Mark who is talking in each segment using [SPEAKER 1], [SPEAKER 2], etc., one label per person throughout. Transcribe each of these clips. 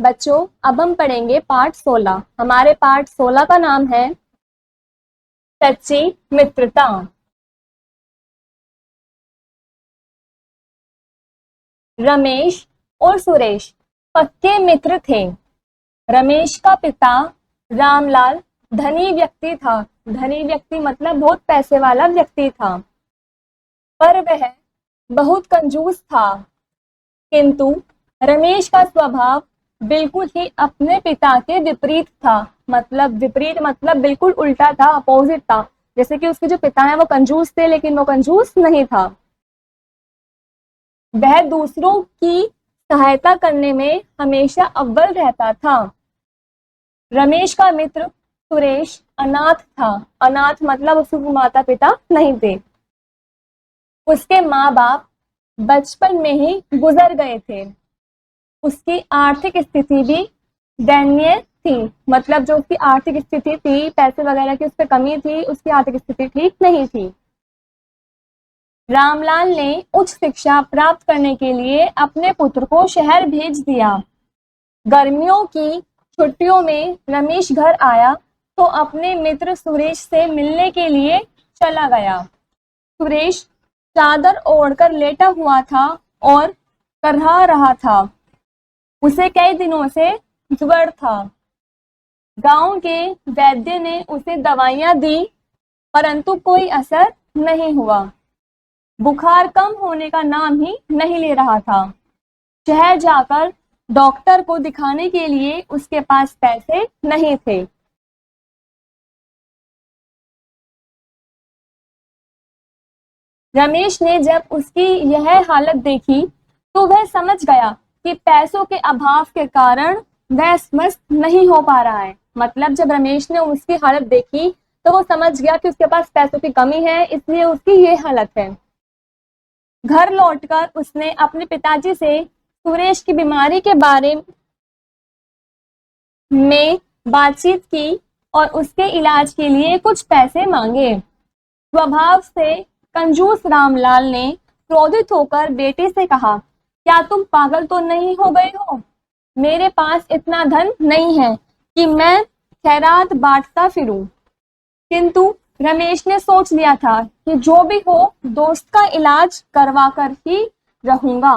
[SPEAKER 1] बच्चों अब हम पढ़ेंगे पाठ 16। हमारे पाठ 16 का नाम है सच्ची मित्रता। रमेश और सुरेश पक्के मित्र थे। रमेश का पिता रामलाल धनी व्यक्ति था। धनी व्यक्ति मतलब बहुत पैसे वाला व्यक्ति था, पर वह बहुत कंजूस था। किंतु रमेश का स्वभाव बिल्कुल ही अपने पिता के विपरीत था। मतलब विपरीत मतलब बिल्कुल उल्टा था, अपोजिट था। जैसे कि उसके जो पिता है वो कंजूस थे, लेकिन वो कंजूस नहीं था। वह दूसरों की सहायता करने में हमेशा अव्वल रहता था। रमेश का मित्र सुरेश अनाथ था। अनाथ मतलब उसके माता पिता नहीं थे। उसके माँ बाप बचपन में ही गुजर गए थे। उसकी आर्थिक स्थिति भी दयनीय थी। मतलब जो उसकी आर्थिक स्थिति थी, पैसे वगैरह की उस पर कमी थी, उसकी आर्थिक स्थिति ठीक नहीं थी। रामलाल ने उच्च शिक्षा प्राप्त करने के लिए अपने पुत्र को शहर भेज दिया। गर्मियों की छुट्टियों में रमेश घर आया तो अपने मित्र सुरेश से मिलने के लिए चला गया। सुरेश चादर ओढ़कर लेटा हुआ था और करहा रहा था। उसे कई दिनों से ज्वर था। गांव के वैद्य ने उसे दवाइयां दी, परंतु कोई असर नहीं हुआ। बुखार कम होने का नाम ही नहीं ले रहा था। शहर जाकर डॉक्टर को दिखाने के लिए उसके पास पैसे नहीं थे। रमेश ने जब उसकी यह हालत देखी तो वह समझ गया कि पैसों के अभाव के कारण वह स्वस्थ नहीं हो पा रहा है। मतलब जब रमेश ने उसकी हालत देखी तो वो समझ गया कि उसके पास पैसों की कमी है, इसलिए उसकी ये हालत है। घर लौटकर उसने अपने पिताजी से सुरेश की बीमारी के बारे में बातचीत की और उसके इलाज के लिए कुछ पैसे मांगे। स्वभाव से कंजूस रामलाल ने क्रोधित होकर बेटे से कहा, क्या तुम पागल तो नहीं हो गए हो? मेरे पास इतना धन नहीं है कि मैं खैरात बांटता फिरूं। किंतु रमेश ने सोच लिया था कि जो भी हो दोस्त का इलाज करवा कर ही रहूंगा।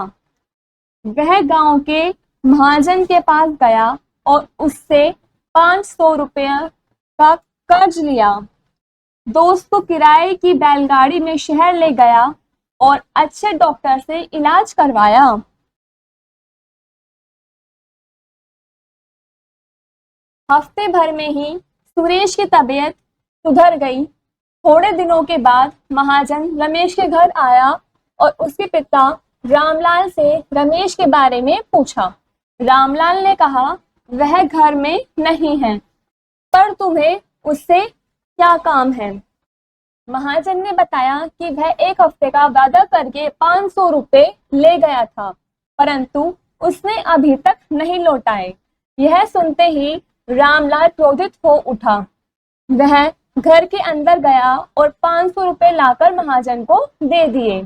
[SPEAKER 1] वह गांव के महाजन के पास गया और उससे 500 रुपया का कर्ज लिया। दोस्त को किराए की बैलगाड़ी में शहर ले गया और अच्छे डॉक्टर से इलाज करवाया। हफ्ते भर में ही सुरेश की तबीयत सुधर गई। थोड़े दिनों के बाद महाजन रमेश के घर आया और उसके पिता रामलाल से रमेश के बारे में पूछा। रामलाल ने कहा, वह घर में नहीं है, पर तुम्हें उससे क्या काम है? महाजन ने बताया कि वह एक हफ्ते का वादा करके 500 रुपए ले गया था, परंतु उसने अभी तक नहीं लौटाए। यह सुनते ही रामलाल क्रोधित हो उठा। वह घर के अंदर गया और 500 रुपए लाकर महाजन को दे दिए।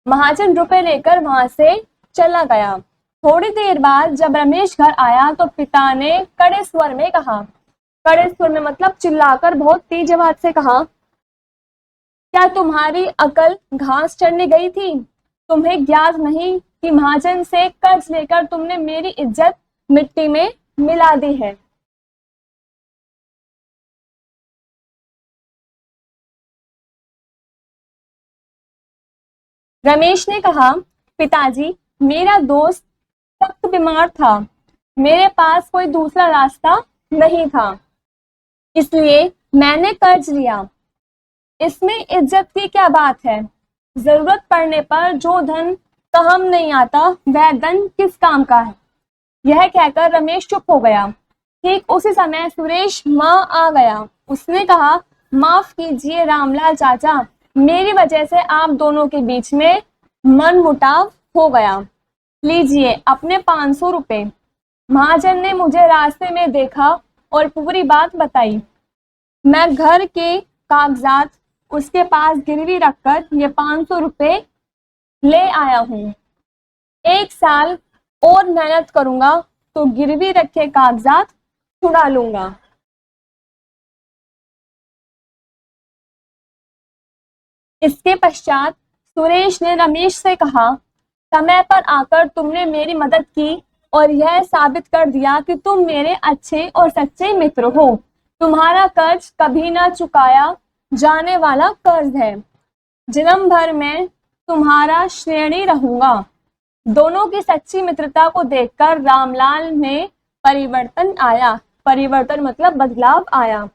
[SPEAKER 1] महाजन रुपए लेकर वहां से चला गया। थोड़ी देर बाद जब रमेश घर आया तो पिता ने कड़े स्वर में कहा, कड़े स्वर में मतलब चिल्लाकर बहुत तेज आवाज से कहा, क्या तुम्हारी अकल घास चढ़ने गई थी? तुम्हें ज्ञात नहीं कि महाजन से कर्ज लेकर तुमने मेरी इज्जत मिट्टी में मिला दी है। रमेश ने कहा, पिताजी, मेरा दोस्त सख्त बीमार था। मेरे पास कोई दूसरा रास्ता नहीं था, इसलिए मैंने कर्ज लिया। इसमें इज्जत की क्या बात है? जरूरत पड़ने पर जो धन काम नहीं आता वह धन किस काम का है? यह कहकर रमेश चुप हो गया। ठीक उसी समय सुरेश वहां आ गया। उसने कहा, माफ कीजिए रामलाल चाचा, मेरी वजह से आप दोनों के बीच में मनमुटाव हो गया। लीजिए अपने 500 रुपए। महाजन ने मुझे रास्ते में देखा और पूरी बात बताई। मैं घर के कागजात उसके पास गिरवी रखकर ये 500 रुपए ले आया हूँ। 1 साल और मेहनत करूंगा तो गिरवी रखे कागजात छुड़ा लूंगा। इसके पश्चात सुरेश ने रमेश से कहा, समय पर आकर तुमने मेरी मदद की और यह साबित कर दिया कि तुम मेरे अच्छे और सच्चे मित्र हो। तुम्हारा कर्ज कभी ना चुकाया जाने वाला कर्ज है। जन्म भर में तुम्हारा ऋणी रहूंगा। दोनों की सच्ची मित्रता को देखकर रामलाल में परिवर्तन आया। परिवर्तन मतलब बदलाव आया।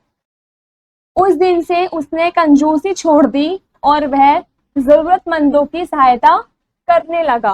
[SPEAKER 1] उस दिन से उसने कंजूसी छोड़ दी और वह जरूरतमंदों की सहायता करने लगा।